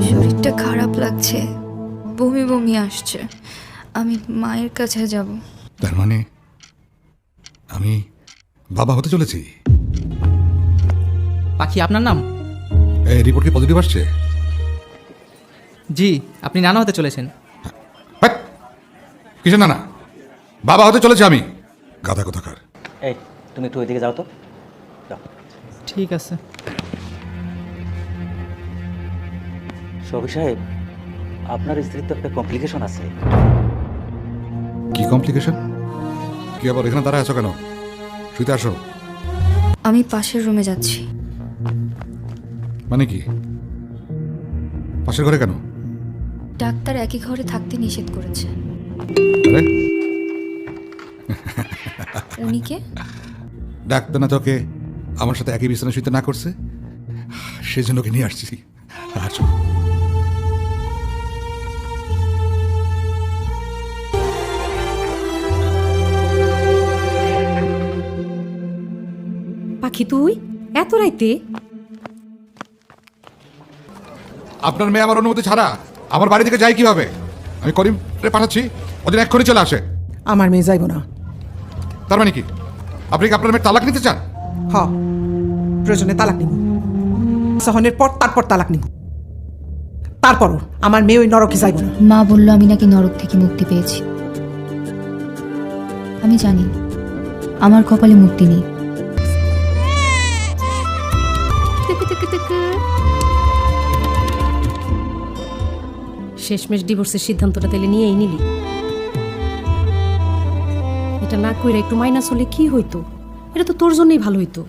শরীরটা খারাপ লাগছে, বমি বমি আসছে। আমি মায়ের কাছে যাব। তার মানে আমি বাবা হতে চলেছি? পাখি আপনার নাম? এই রিপোর্ট কি পজিটিভ আসছে? জি, আপনি নানা হতে চলেছেন। হ্যাট! কিসের নানা? বাবা হতে চলেছে আমি। গাধা কোথাকার। এই তুমি একটু ওইদিকে যাও তো, যাও। ঠিক আছে। শফিক সাহেব, আপনার স্ত্রীর তো একটা কমপ্লিকেশন আছে। কি কমপ্লিকেশন? কি আবার এখানে দাঁড়ায় আছো কেন? শুইতে আসো। আমি পাশের রুমে যাচ্ছি। মানে কি? পাশের ঘরে কেন? ডাক্তার একই ঘরে থাকতে নিষেধ করেছে। আরে উনি কে? ডাক্তার না তোকে আমার সাথে একই বিছানা শুইতে না করছে, সেই জন্য ওকে নিয়ে আসছি। আসো। পাখি তুই এত রাইতে? আপনার মেয়ে আমার অনুমতি ছাড়া আমার বাড়ি থেকে যায় কিভাবে? আমি করিম পাঠাচ্ছি, ওদিন এক্ষুনি চলে আসে। আমার মেয়ে যাইব না। তার মানে কি? আপনি কি আপনার মেয়ের তালাক নিতে চান? হ, প্রয়োজনে তালাক নিব। সহনের পর তারপর তালাক নিব। তারপরও আমার মেয়ে ওই নরকে যাইব না। মা বলল আমি নাকি নরক থেকে মুক্তি পেয়েছি। আমি জানি আমার কপালে মুক্তি নেই। শেষমেশ ডিভোর্সের সিদ্ধান্তটা তাহলে নিয়েই নিলি। এটা না কইরা একটু মাইনাস হলে কি হইতো? এটা তো তোর জন্যই ভালো হইতো।